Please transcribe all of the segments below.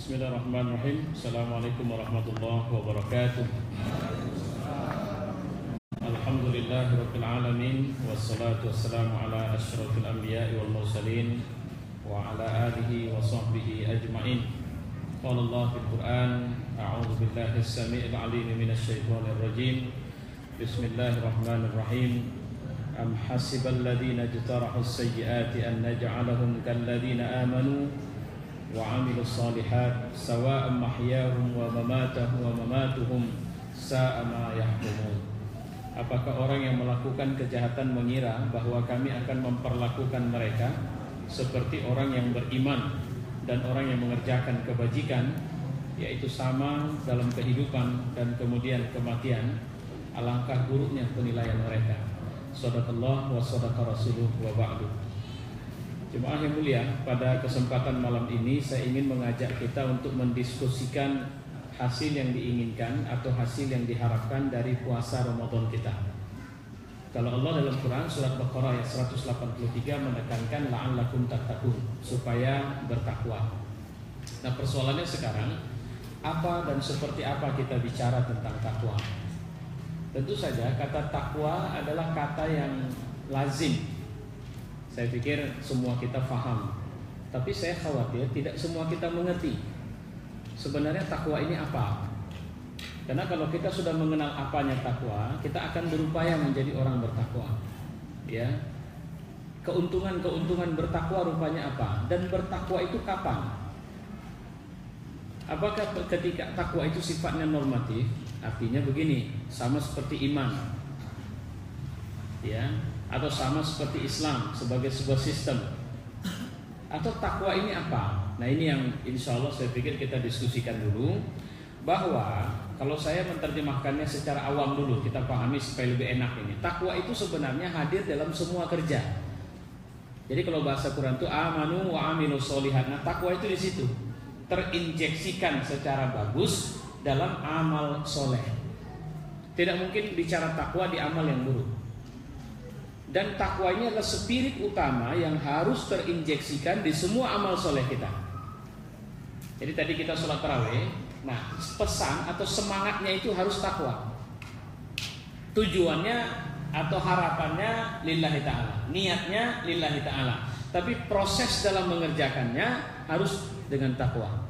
Bismillahirrahmanirrahim. Assalamualaikum warahmatullahi wabarakatuh. Alhamdulillahirabbil alamin wassalatu wassalamu ala asyrafil anbiya'i wal mursalin wa ala alihi wa sahbihi ajmain. Qala Allah fil Qur'an, a'udzu billahi as-sami'il 'alim minasy syaithanir rajim. Bismillahirrahmanirrahim. Am hasibal ladzina ijtarahus sayyi'ati an naj'alahum kal ladzina amanu wa 'amilus shalihat sawa'an mahyahum wa mamatuhum sa'a ma yahkumun. Apakah orang yang melakukan kejahatan mengira bahwa kami akan memperlakukan mereka seperti orang yang beriman dan orang yang mengerjakan kebajikan, yaitu sama dalam kehidupan dan kemudian kematian? Alangkah buruknya penilaian mereka. Shadaqallah wa shadaqa rasuluh wa ba'du. Jemaah yang mulia, pada kesempatan malam ini saya ingin mengajak kita untuk mendiskusikan hasil yang diinginkan atau hasil yang diharapkan dari puasa Ramadan kita. Kalau Allah dalam Quran surat Baqarah ayat 183 menekankan la'allakum tattaqun, supaya bertakwa. Nah, persoalannya sekarang, apa dan seperti apa kita bicara tentang takwa? Tentu saja kata takwa adalah kata yang lazim. Saya pikir semua kita faham, tapi saya khawatir tidak semua kita mengerti sebenarnya takwa ini apa. Karena kalau kita sudah mengenal apanya takwa, kita akan berupaya menjadi orang bertakwa. Ya, keuntungan bertakwa rupanya apa? Dan bertakwa itu kapan? Apakah ketika takwa itu sifatnya normatif? Artinya begini, sama seperti iman, ya, atau sama seperti Islam sebagai sebuah sistem, atau takwa ini apa? Nah, ini yang insya Allah saya pikir kita diskusikan dulu. Bahwa kalau saya menerjemahkannya secara awam dulu, kita pahami supaya lebih enak ini. Takwa itu sebenarnya hadir dalam semua kerja. Jadi kalau bahasa Quran itu amanu wa amilus sholihat. Nah, takwa itu di situ terinjeksikan secara bagus dalam amal soleh. Tidak mungkin bicara takwa di amal yang buruk. Dan takwa ini adalah spirit utama yang harus terinjeksikan di semua amal soleh kita. Jadi tadi kita sholat tarawih, nah pesan atau semangatnya itu harus takwa. Tujuannya atau harapannya lillahi ta'ala, niatnya lillahi ta'ala, tapi proses dalam mengerjakannya harus dengan takwa.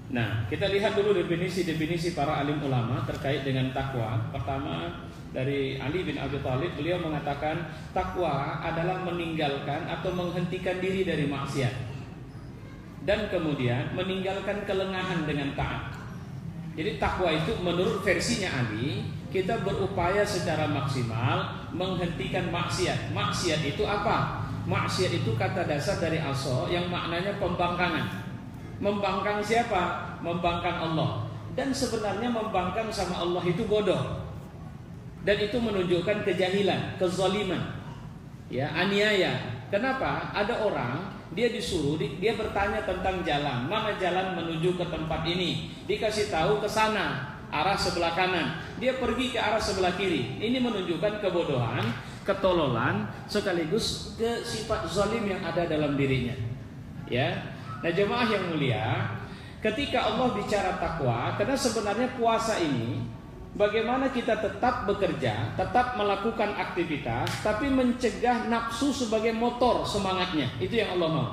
Nah, kita lihat dulu definisi para alim ulama terkait dengan takwa. Pertama, dari Ali bin Abi Thalib, beliau mengatakan takwa adalah meninggalkan atau menghentikan diri dari maksiat dan kemudian meninggalkan kelengahan dengan taat. Jadi takwa itu menurut versinya Ali, kita berupaya secara maksimal menghentikan maksiat. Maksiat itu apa? Maksiat itu kata dasar dari aso yang maknanya pembangkangan. Membangkang siapa? Membangkang Allah. Dan sebenarnya membangkang sama Allah itu bodoh. Dan itu menunjukkan kejahilan, kezaliman, ya, aniaya. Kenapa? Ada orang, dia disuruh, dia bertanya tentang jalan, mana jalan menuju ke tempat ini, dikasih tahu ke sana, arah sebelah kanan, dia pergi ke arah sebelah kiri. Ini menunjukkan kebodohan, ketololan, sekaligus ke sifat zalim yang ada dalam dirinya. Ya, nah jemaah yang mulia, ketika Allah bicara takwa, karena sebenarnya puasa ini bagaimana kita tetap bekerja, tetap melakukan aktivitas, tapi mencegah nafsu sebagai motor semangatnya. Itu yang Allah mau.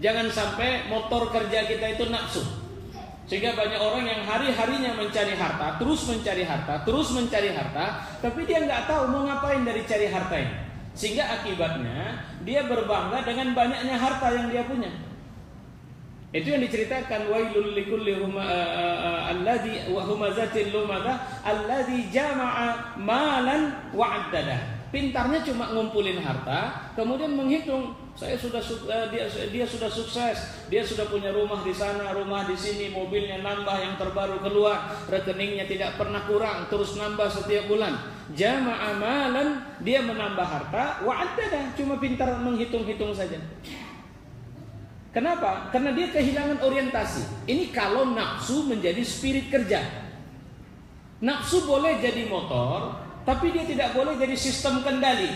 Jangan sampai motor kerja kita itu nafsu, sehingga banyak orang yang hari-harinya mencari harta, terus mencari harta, tapi dia nggak tahu mau ngapain dari cari harta ini. Sehingga akibatnya dia berbangga dengan banyaknya harta yang dia punya. Itu yang diceritakan wailul likulli alladzi wa humazatil lumada alladzi jama'a malan wa 'addada. Pintarnya cuma ngumpulin harta, kemudian menghitung, dia sudah sukses, dia sudah punya rumah di sana, rumah di sini, mobilnya nambah, yang terbaru keluar, rekeningnya tidak pernah kurang, terus nambah setiap bulan. Jama'a malan, dia menambah harta, wa 'addada, cuma pintar menghitung-hitung saja. Kenapa? Karena dia kehilangan orientasi. Ini kalau nafsu menjadi spirit kerja. Nafsu boleh jadi motor, tapi dia tidak boleh jadi sistem kendali.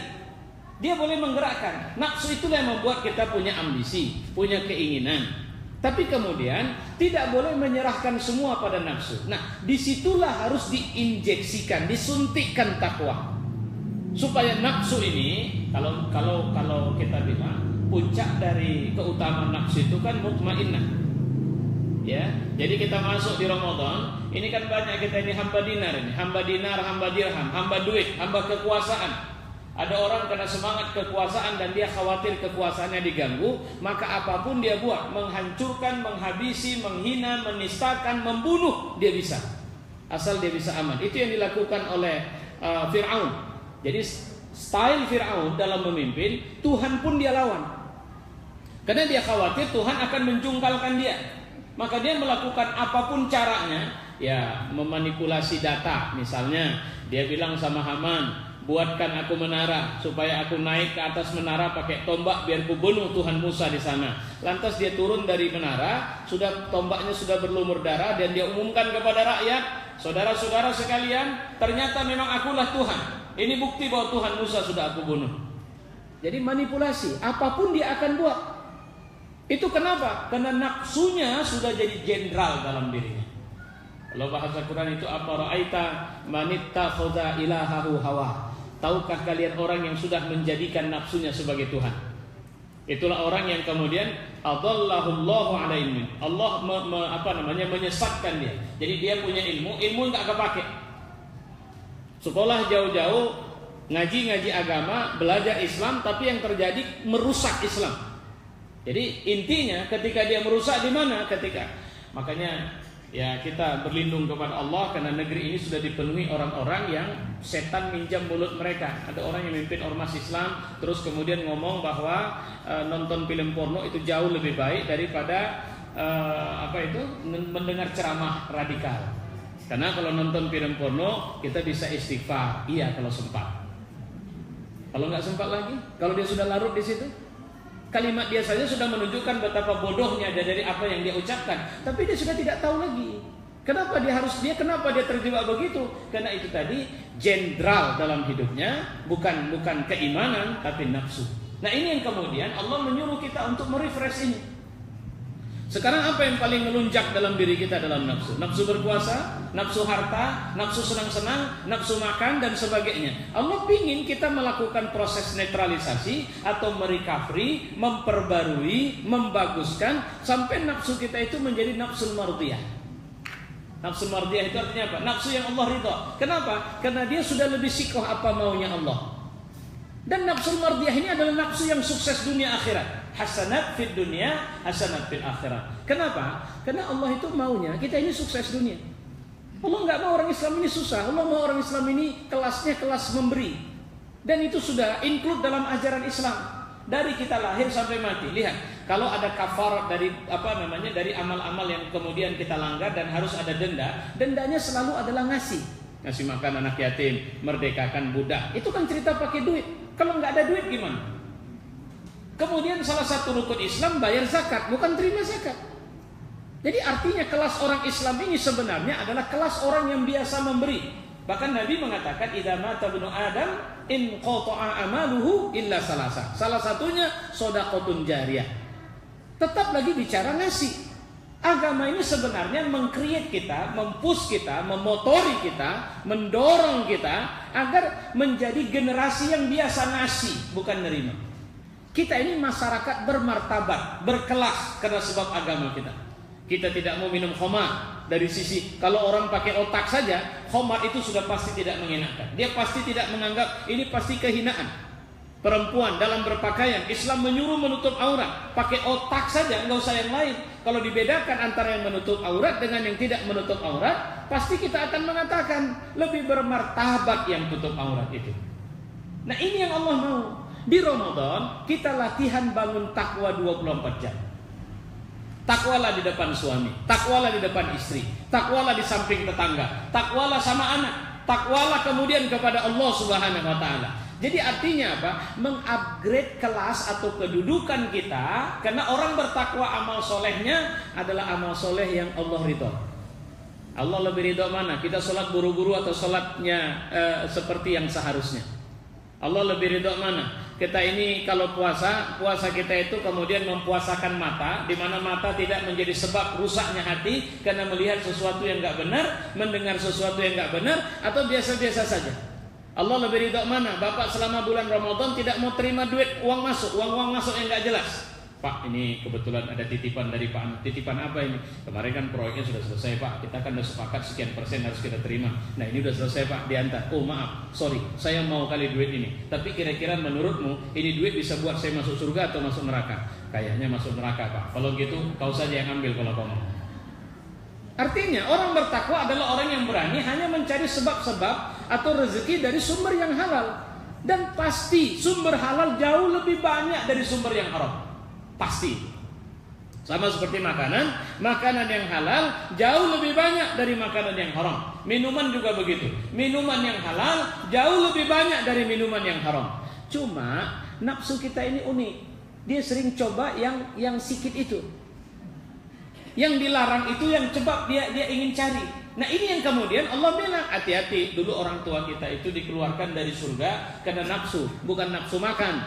Dia boleh menggerakkan. Nafsu itulah yang membuat kita punya ambisi, punya keinginan. Tapi kemudian tidak boleh menyerahkan semua pada nafsu. Nah, disitulah harus diinjeksikan, disuntikkan takwa. Supaya nafsu ini, kalau kita bilang puncak dari keutamaan nafsu itu kan mutmainnah. Ya, jadi kita masuk di Ramadan, ini kan banyak kita ini hamba dinar, hamba dirham, hamba duit, hamba kekuasaan. Ada orang kena semangat kekuasaan dan dia khawatir kekuasaannya diganggu, maka apapun dia buat, menghancurkan, menghabisi, menghina, menistakan, membunuh, dia bisa. Asal dia bisa aman. Itu yang dilakukan oleh Fir'aun. Jadi style Fir'aun dalam memimpin, Tuhan pun dia lawan. Karena dia khawatir Tuhan akan menjungkalkan dia. Maka dia melakukan apapun caranya, ya memanipulasi data. Misalnya dia bilang sama Haman, buatkan aku menara supaya aku naik ke atas menara pakai tombak biar ku bunuh Tuhan Musa di sana. Lantas dia turun dari menara, tombaknya sudah berlumur darah dan dia umumkan kepada rakyat, saudara-saudara sekalian, ternyata memang akulah Tuhan. Ini bukti bahwa Tuhan Musa sudah aku bunuh. Jadi manipulasi, apapun dia akan buat. Itu kenapa? Karena nafsunya sudah jadi jenderal dalam dirinya. Kalau bahasa Quran itu apa? Ra'aita manittakhadha ilahahu hawa. Tahukah kalian orang yang sudah menjadikan nafsunya sebagai Tuhan? Itulah orang yang kemudian adallahullahu ala ilmin. Allah menyesatkan dia. Jadi dia punya ilmu enggak kepake. Sekolah jauh-jauh, ngaji agama, belajar Islam, tapi yang terjadi merusak Islam. Jadi intinya ketika dia merusak di mana? Makanya ya kita berlindung kepada Allah karena negeri ini sudah dipenuhi orang-orang yang setan minjam mulut mereka. Ada orang yang memimpin ormas Islam terus kemudian ngomong bahwa nonton film porno itu jauh lebih baik daripada mendengar ceramah radikal. Karena kalau nonton film porno kita bisa istighfar, iya kalau sempat. Kalau nggak sempat lagi, kalau dia sudah larut di situ, kalimat dia saja sudah menunjukkan betapa bodohnya dari apa yang dia ucapkan. Tapi dia sudah tidak tahu lagi. Kenapa dia terjebak begitu? Karena itu tadi jenderal dalam hidupnya, bukan keimanan tapi nafsu. Nah, ini yang kemudian Allah menyuruh kita untuk merefresh ini. Sekarang apa yang paling melunjak dalam diri kita dalam nafsu? Nafsu berkuasa, nafsu harta, nafsu senang-senang, nafsu makan dan sebagainya. Allah ingin kita melakukan proses netralisasi atau merecovery, memperbarui, membaguskan sampai nafsu kita itu menjadi nafsu mardiyah. Nafsu mardiyah itu artinya apa? Nafsu yang Allah ridha. Kenapa? Karena dia sudah lebih sikoh apa maunya Allah. Dan nafsu mardiyah ini adalah nafsu yang sukses dunia akhirat. Hasanat fid dunia, hasanat fil akhirat. Kenapa? Karena Allah itu maunya kita ini sukses dunia. Allah nggak mau orang Islam ini susah. Allah mau orang Islam ini kelasnya kelas memberi. Dan itu sudah include dalam ajaran Islam. Dari kita lahir sampai mati. Lihat, kalau ada kafarat dari dari amal-amal yang kemudian kita langgar dan harus ada denda, dendanya selalu adalah ngasih makan anak yatim, merdekakan budak. Itu kan cerita pakai duit. Kalau nggak ada duit gimana? Kemudian salah satu rukun Islam bayar zakat, bukan terima zakat. Jadi artinya kelas orang Islam ini sebenarnya adalah kelas orang yang biasa memberi. Bahkan Nabi mengatakan idza mata ibnu Adam in qata'a amaluhu illa salasa. Salah satunya shadaqatun jariyah. Tetap lagi bicara ngasih. Agama ini sebenarnya meng-create kita, mempush kita, memotori kita, mendorong kita agar menjadi generasi yang biasa ngasih, bukan nerima. Kita ini masyarakat bermartabat, berkelas karena sebab agama kita. Kita tidak mau minum khamar dari sisi kalau orang pakai otak saja, khamar itu sudah pasti tidak mengenakan. Dia pasti tidak menganggap ini pasti kehinaan. Perempuan dalam berpakaian, Islam menyuruh menutup aurat, pakai otak saja, enggak usah yang lain. Kalau dibedakan antara yang menutup aurat dengan yang tidak menutup aurat, pasti kita akan mengatakan lebih bermartabat yang tutup aurat itu. Nah, ini yang Allah mau. Di Ramadan kita latihan bangun takwa 24 jam. Takwalah di depan suami, takwalah di depan istri, takwalah di samping tetangga, takwalah sama anak, takwalah kemudian kepada Allah Subhanahu wa taala. Jadi artinya apa? Mengupgrade kelas atau kedudukan kita, karena orang bertakwa amal solehnya adalah amal soleh yang Allah ridho. Allah lebih ridho mana? Kita sholat buru-buru atau sholatnya seperti yang seharusnya? Allah lebih ridho mana? kita ini kalau puasa kita itu kemudian mempuasakan mata, di mana mata tidak menjadi sebab rusaknya hati karena melihat sesuatu yang nggak benar, mendengar sesuatu yang nggak benar, atau biasa-biasa saja. Allah lebih ridho mana? Bapak selama bulan Ramadan tidak mau terima duit uang masuk yang nggak jelas. Pak, ini kebetulan ada titipan dari Pak Anu. Titipan apa ini? Kemarin kan proyeknya sudah selesai Pak, kita kan sudah sepakat sekian persen harus kita terima. Nah ini sudah selesai Pak, diantar. Oh maaf, sorry, saya mau kali duit ini. Tapi kira-kira menurutmu ini duit bisa buat saya masuk surga atau masuk neraka? Kayaknya masuk neraka Pak. Kalau gitu kau saja yang ambil kalau kau mau. Artinya orang bertakwa adalah orang yang berani hanya mencari sebab-sebab atau rezeki dari sumber yang halal. Dan pasti sumber halal jauh lebih banyak dari sumber yang haram. Pasti. Sama seperti makanan yang halal jauh lebih banyak dari makanan yang haram. Minuman juga begitu. Minuman yang halal jauh lebih banyak dari minuman yang haram. Cuma nafsu kita ini unik. Dia sering coba yang sikit itu. Yang dilarang itu yang cepat dia ingin cari. Nah ini yang kemudian Allah bilang hati-hati. Dulu orang tua kita itu dikeluarkan dari surga karena nafsu, bukan nafsu makan,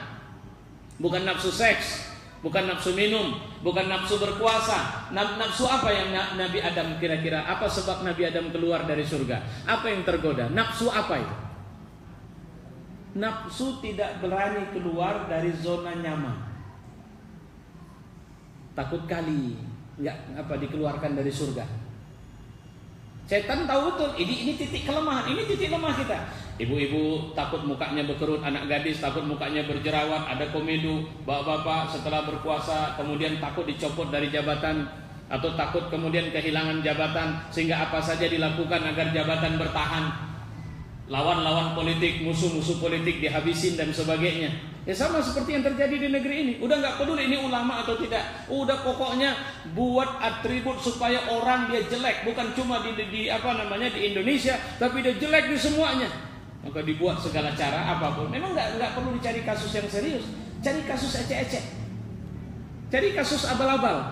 bukan nafsu seks, bukan nafsu minum, bukan nafsu berkuasa. Nafsu apa yang Nabi Adam kira-kira? Apa sebab Nabi Adam keluar dari surga? Apa yang tergoda? Nafsu apa itu? Nafsu tidak berani keluar dari zona nyaman. Takut kali dikeluarkan dari surga. Setan tahu betul ini titik kelemahan, ini titik lemah kita. Ibu-ibu takut mukanya berkerut, anak gadis takut mukanya berjerawat, ada komedo, bapak-bapak setelah berpuasa kemudian takut dicopot dari jabatan, atau takut kemudian kehilangan jabatan sehingga apa saja dilakukan agar jabatan bertahan. Lawan-lawan politik, musuh-musuh politik dihabisin dan sebagainya. Ya sama seperti yang terjadi di negeri ini. Udah nggak peduli ini ulama atau tidak. Udah pokoknya buat atribut supaya orang dia jelek, bukan cuma di Indonesia, tapi dia jelek di semuanya. Maka dibuat segala cara apapun. Memang nggak perlu dicari kasus yang serius, cari kasus ecek-ecek, cari kasus abal-abal.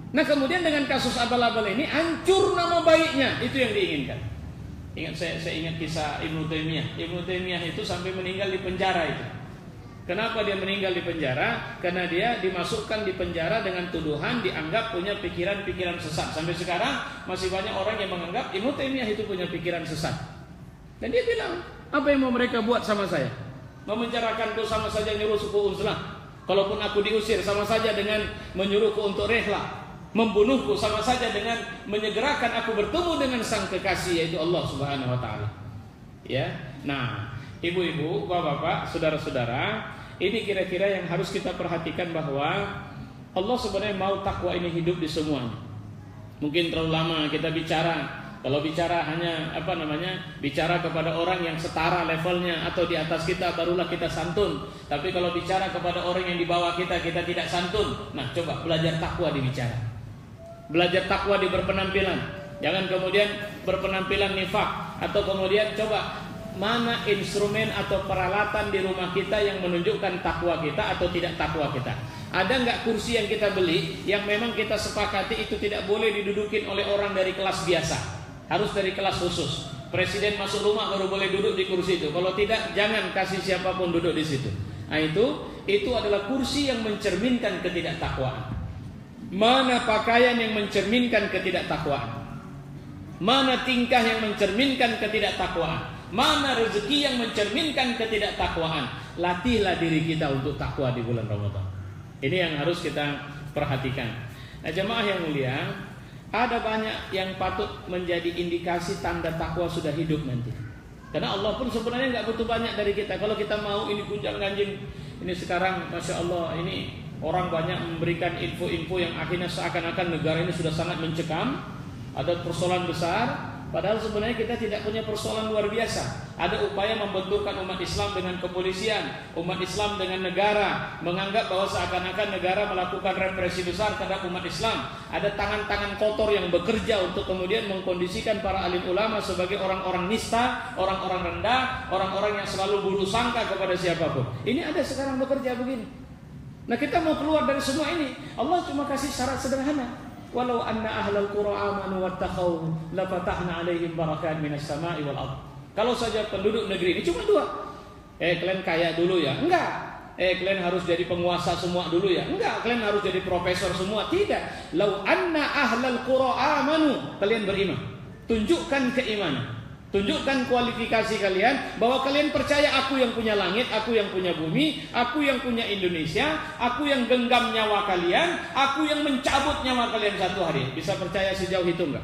Nah kemudian dengan kasus abal-abal ini hancur nama baiknya, itu yang diinginkan. Ingat saya ingat kisah Ibnu Taimiyah. Ibnu Taimiyah itu sampai meninggal di penjara itu. Kenapa dia meninggal di penjara? Karena dia dimasukkan di penjara dengan tuduhan dianggap punya pikiran-pikiran sesat. Sampai sekarang masih banyak orang yang menganggap Ibnu Taimiyah itu punya pikiran sesat. Dan dia bilang, apa yang mau mereka buat sama saya? Memenjarakanku sama saja nyuruh suku uzlah. Kalaupun aku diusir sama saja dengan menyuruhku untuk rehlah. Membunuhku sama saja dengan menyegerakan aku bertemu dengan sang kekasih, yaitu Allah Subhanahu wa taala. Ya. Nah, ibu-ibu, bapak-bapak, saudara-saudara, ini kira-kira yang harus kita perhatikan bahwa Allah sebenarnya mau takwa ini hidup di semuanya. Mungkin terlalu lama kita bicara. Kalau bicara hanya bicara kepada orang yang setara levelnya atau di atas kita barulah kita santun. Tapi kalau bicara kepada orang yang di bawah kita tidak santun. Nah, coba belajar takwa di bicara. Belajar takwa di berpenampilan. Jangan kemudian berpenampilan nifak, atau kemudian coba mana instrumen atau peralatan di rumah kita yang menunjukkan takwa kita atau tidak takwa kita. Ada nggak kursi yang kita beli yang memang kita sepakati itu tidak boleh didudukin oleh orang dari kelas biasa, harus dari kelas khusus. Presiden masuk rumah baru boleh duduk di kursi itu. Kalau tidak, jangan kasih siapapun duduk di situ. Nah itu adalah kursi yang mencerminkan ketidaktakwaan. Mana pakaian yang mencerminkan ketidaktakwaan? Mana tingkah yang mencerminkan ketidaktakwaan? Mana rezeki yang mencerminkan ketidaktakwaan? Latihlah diri kita untuk takwa di bulan Ramadan. Ini yang harus kita perhatikan. Nah, jemaah yang mulia, ada banyak yang patut menjadi indikasi tanda takwa sudah hidup nanti. Karena Allah pun sebenarnya nggak butuh banyak dari kita. Kalau kita mau ini gunjang ganjing, ini sekarang masya Allah ini orang banyak memberikan info-info yang akhirnya seakan-akan negara ini sudah sangat mencekam, ada persoalan besar. Padahal sebenarnya kita tidak punya persoalan luar biasa. Ada upaya membenturkan umat Islam dengan kepolisian, umat Islam dengan negara, menganggap bahwa seakan-akan negara melakukan represi besar terhadap umat Islam. Ada tangan-tangan kotor yang bekerja untuk kemudian mengkondisikan para alim ulama sebagai orang-orang nista, orang-orang rendah, orang-orang yang selalu buruk sangka kepada siapapun. Ini ada sekarang bekerja begini. Nah, kita mau keluar dari semua ini. Allah cuma kasih syarat sederhana. Walau anna ahlal qura amanu wattaqau la fatahna 'alaihim barakaat minas sama'i wal ardh. Kalau saja penduduk negeri ini cuma dua. Kalian kaya dulu ya? Enggak. Kalian harus jadi penguasa semua dulu ya. Enggak, kalian harus jadi profesor semua. Tidak. Lau anna ahlal qura amanu, kalian beriman. Tunjukkan keimanan. Tunjukkan kualifikasi kalian bahwa kalian percaya aku yang punya langit, aku yang punya bumi, aku yang punya Indonesia, aku yang genggam nyawa kalian, aku yang mencabut nyawa kalian satu hari. Bisa percaya sejauh itu enggak?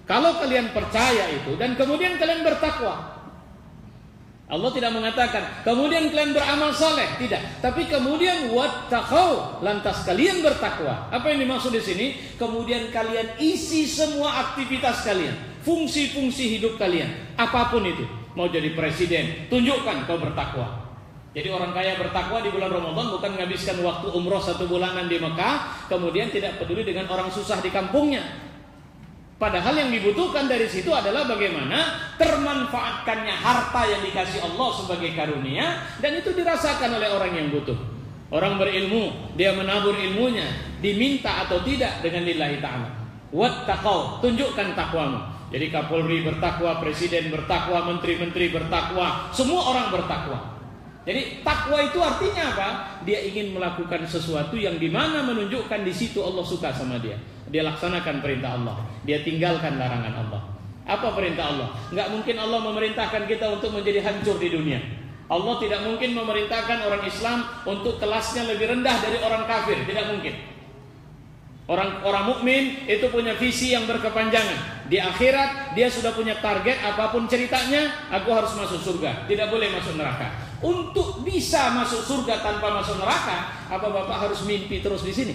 Kalau kalian percaya itu dan kemudian kalian bertakwa, Allah tidak mengatakan kemudian kalian beramal saleh, tidak. Tapi kemudian wattaqau, lantas kalian bertakwa. Apa yang dimaksud di sini? Kemudian kalian isi semua aktivitas kalian, fungsi-fungsi hidup kalian, apapun itu. Mau jadi presiden, tunjukkan kau bertakwa. Jadi orang kaya bertakwa di bulan Ramadan bukan menghabiskan waktu umroh 1 bulanan di Mekah, kemudian tidak peduli dengan orang susah di kampungnya. Padahal yang dibutuhkan dari situ adalah bagaimana termanfaatkannya harta yang dikasih Allah sebagai karunia, dan itu dirasakan oleh orang yang butuh. Orang berilmu, dia menabur ilmunya, diminta atau tidak dengan lillahi ta'ala. Wattaqau, tunjukkan takwamu. Jadi Kapolri bertakwa, presiden bertakwa, menteri-menteri bertakwa, semua orang bertakwa. Jadi takwa itu artinya apa? Dia ingin melakukan sesuatu yang dimana menunjukkan di situ Allah suka sama dia. Dia laksanakan perintah Allah, dia tinggalkan larangan Allah. Apa perintah Allah? Enggak mungkin Allah memerintahkan kita untuk menjadi hancur di dunia. Allah tidak mungkin memerintahkan orang Islam untuk kelasnya lebih rendah dari orang kafir, tidak mungkin. Orang mukmin itu punya visi yang berkepanjangan. Di akhirat dia sudah punya target, apapun ceritanya, aku harus masuk surga, tidak boleh masuk neraka. Untuk bisa masuk surga tanpa masuk neraka, apa Bapak harus mimpi terus di sini?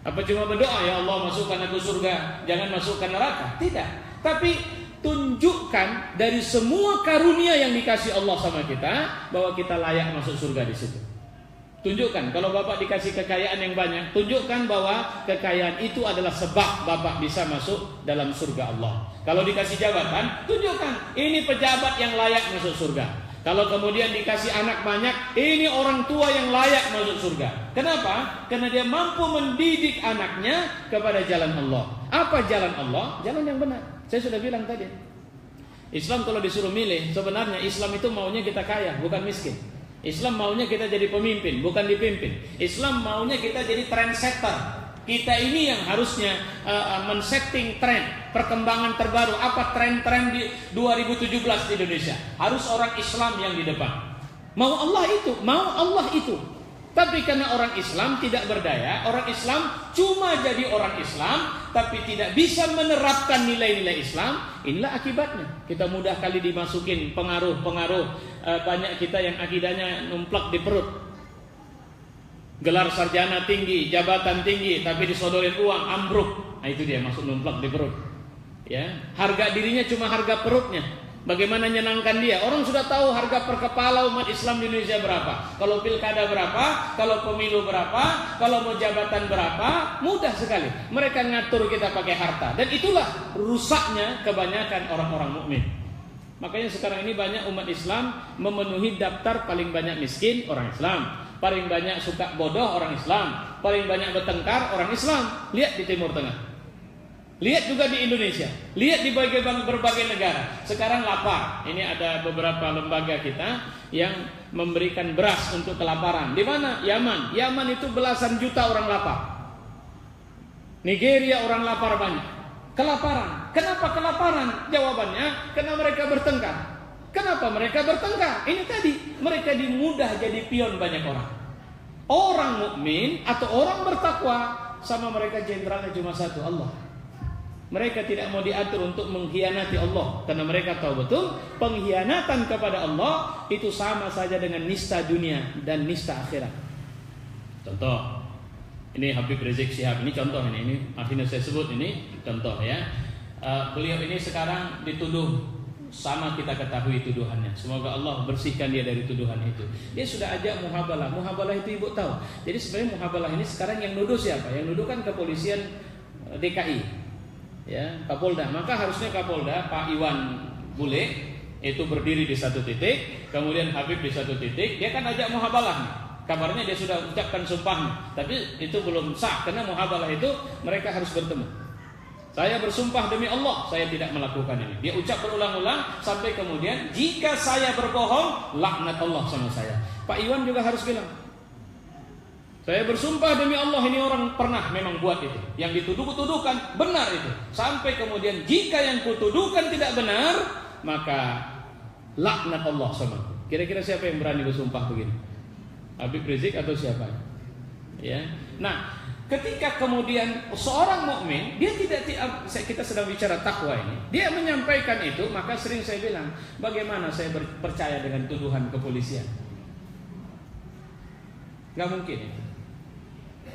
Apa cuma berdoa, ya Allah masukkan aku surga, jangan masukkan neraka? Tidak. Tapi tunjukkan dari semua karunia yang dikasih Allah sama kita, bahwa kita layak masuk surga di situ. Tunjukkan, kalau Bapak dikasih kekayaan yang banyak, tunjukkan bahwa kekayaan itu adalah sebab Bapak bisa masuk dalam surga Allah. Kalau dikasih jabatan, tunjukkan ini pejabat yang layak masuk surga. Kalau kemudian dikasih anak banyak, ini orang tua yang layak masuk surga. Kenapa? Karena dia mampu mendidik anaknya kepada jalan Allah. Apa jalan Allah? Jalan yang benar. Saya sudah bilang tadi, Islam kalau disuruh milih, sebenarnya Islam itu maunya kita kaya, bukan miskin. Islam maunya kita jadi pemimpin, bukan dipimpin. Islam maunya kita jadi trendsetter. Kita ini yang harusnya men-setting tren, perkembangan terbaru. Apa tren-tren di 2017 di Indonesia? Harus orang Islam yang di depan. Mau Allah itu. Tapi karena orang Islam tidak berdaya, orang Islam cuma jadi orang Islam, tapi tidak bisa menerapkan nilai-nilai Islam. Inilah akibatnya. Kita mudah kali dimasukin pengaruh-pengaruh. Banyak kita yang akidahnya numplak di perut. Gelar sarjana tinggi, jabatan tinggi, tapi disodorin uang, ambruk. Nah itu dia masuk numplak di perut. Ya, harga dirinya cuma harga perutnya. Bagaimana nyenangkan dia? Orang sudah tahu harga per kepala umat Islam di Indonesia berapa. Kalau pilkada berapa, kalau pemilu berapa, kalau mau jabatan berapa, mudah sekali. Mereka ngatur kita pakai harta. Dan itulah rusaknya kebanyakan orang-orang mukmin. Makanya sekarang ini banyak umat Islam memenuhi daftar paling banyak miskin orang Islam. Paling banyak suka bodoh orang Islam, paling banyak bertengkar orang Islam. Lihat di Timur Tengah, lihat juga di Indonesia, lihat di berbagai negara. Sekarang lapar. Ini ada beberapa lembaga kita yang memberikan beras untuk kelaparan. Di mana? Yaman. Yaman itu belasan juta orang lapar. Nigeria orang lapar banyak. Kelaparan. Kenapa kelaparan? Jawabannya karena mereka bertengkar. Kenapa mereka bertengkar? Ini tadi, mereka dimudah jadi pion banyak orang. Orang mukmin atau orang bertakwa, sama mereka jenderalnya cuma satu, Allah. Mereka tidak mau diatur untuk mengkhianati Allah, karena mereka tahu betul pengkhianatan kepada Allah itu sama saja dengan nista dunia dan nista akhirat. Contoh, ini Habib Rizik Syihab, ini contoh ini akhirnya saya sebut ini contoh ya. Beliau ini sekarang dituduh. Sama kita ketahui tuduhannya. Semoga Allah bersihkan dia dari tuduhan itu. Dia sudah ajak muhabalah. Muhabalah itu ibu tahu. Jadi sebenarnya muhabalah ini sekarang yang nuduh siapa? Yang nuduh kan kepolisian DKI, ya, Kapolda. Maka harusnya Kapolda Pak Iwan Bule itu berdiri di satu titik, kemudian Habib di satu titik. Dia kan ajak muhabalah. Kabarnya dia sudah ucapkan sumpahnya, tapi itu belum sah karena muhabalah itu mereka harus bertemu. Saya bersumpah demi Allah, saya tidak melakukan ini. Dia ucap berulang-ulang sampai kemudian, jika saya berbohong, laknat Allah sama saya. Pak Iwan juga harus bilang, saya bersumpah demi Allah, ini orang pernah memang buat itu. Yang dituduh-tuduhkan benar itu. Sampai kemudian, jika yang kutuduhkan tidak benar, maka laknat Allah sama aku. Kira-kira siapa yang berani bersumpah begini? Habib Rizik atau siapa? Ya. Nah, ketika kemudian seorang mukmin, dia tidak, kita sedang bicara takwa ini, dia menyampaikan itu, maka sering saya bilang, bagaimana saya percaya dengan tuduhan kepolisian? Gak mungkin itu.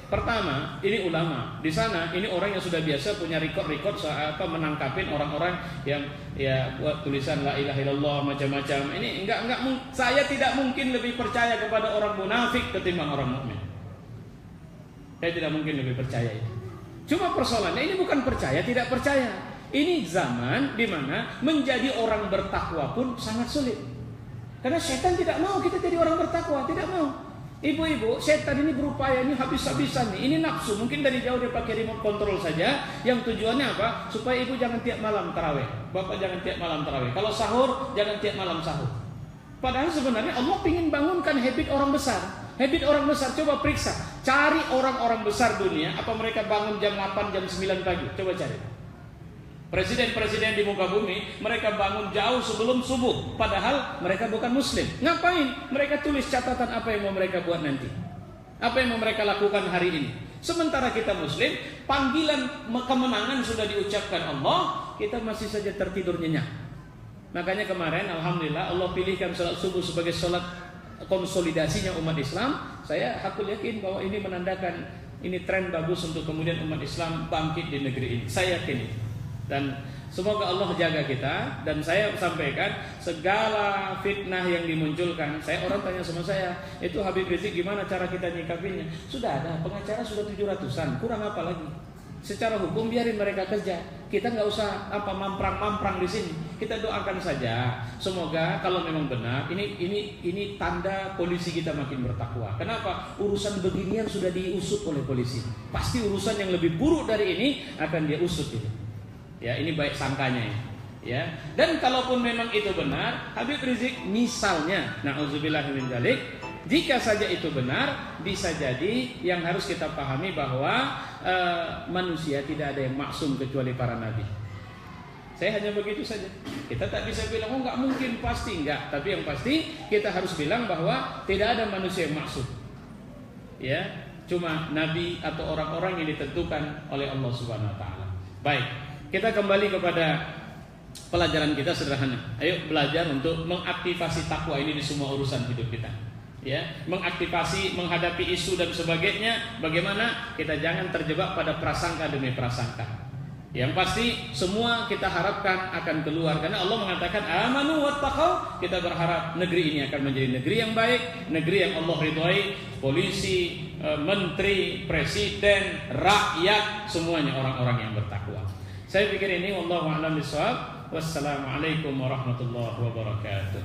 Pertama, ini ulama di sana, ini orang yang sudah biasa punya record soal apa, menangkapin orang-orang yang ya buat tulisan la ilaha illallah macam-macam. Ini saya tidak mungkin lebih percaya kepada orang munafik ketimbang orang mukmin. Saya tidak mungkin lebih percaya itu. Cuma persoalannya ini bukan percaya tidak percaya. Ini zaman di mana menjadi orang bertakwa pun sangat sulit. Karena setan tidak mau kita jadi orang bertakwa, tidak mau. Ibu-ibu, setan ini berupaya ini habis-habisan nih. Ini nafsu, mungkin dari jauh dia pakai remote control saja. Yang tujuannya apa? Supaya ibu jangan tiap malam tarawih, bapak jangan tiap malam tarawih. Kalau sahur, jangan tiap malam sahur. Padahal sebenarnya Allah ingin bangunkan habit orang besar. Habit orang besar, coba periksa. Cari orang-orang besar dunia, apa mereka bangun jam 8, jam 9 pagi? Coba cari. Presiden-presiden di muka bumi, mereka bangun jauh sebelum subuh. Padahal mereka bukan muslim. Ngapain? Mereka tulis catatan apa yang mau mereka buat nanti, apa yang mau mereka lakukan hari ini. Sementara kita muslim, panggilan kemenangan sudah diucapkan Allah, kita masih saja tertidur nyenyak. Makanya kemarin alhamdulillah Allah pilihkan salat subuh sebagai salat konsolidasinya umat Islam. Saya hakul yakin bahwa ini menandakan ini tren bagus untuk kemudian umat Islam bangkit di negeri ini. Saya yakin itu. Dan semoga Allah jaga kita. Dan saya sampaikan segala fitnah yang dimunculkan. Orang tanya sama saya, itu Habib Rizik gimana cara kita nyikapinya? Sudah ada pengacara sudah 700-an, kurang apa lagi? Secara hukum biarin mereka kerja. Kita nggak usah mamprang-mamprang di sini. Kita doakan saja. Semoga kalau memang benar, ini tanda polisi kita makin bertakwa. Kenapa? Urusan beginian sudah diusut oleh polisi. Pasti urusan yang lebih buruk dari ini akan dia usut ini. Ya, ini baik sangkanya ya. Dan kalaupun memang itu benar, Habib Rizik misalnya, na'udzubillah min dzalik, jika saja itu benar, bisa jadi yang harus kita pahami bahwa manusia tidak ada yang maksum kecuali para nabi. Saya hanya begitu saja. Kita tak bisa bilang, oh nggak mungkin, pasti enggak. Tapi yang pasti kita harus bilang bahwa tidak ada manusia yang maksum. Ya, cuma nabi atau orang-orang yang ditentukan oleh Allah Subhanahu Wa Taala. Baik. Kita kembali kepada pelajaran kita sederhana. Ayo belajar untuk mengaktifasi takwa ini di semua urusan hidup kita. Ya, mengaktifasi, menghadapi isu dan sebagainya. Bagaimana kita jangan terjebak pada prasangka demi prasangka. Yang pasti semua kita harapkan akan keluar karena Allah mengatakan amanu wattaqau. Kita berharap negeri ini akan menjadi negeri yang baik, negeri yang Allah ridhai. Polisi, menteri, presiden, rakyat, semuanya orang-orang yang bertakwa. Saya pikir ini wallahu a'lam bishawab. Wassalamualaikum warahmatullahi wabarakatuh.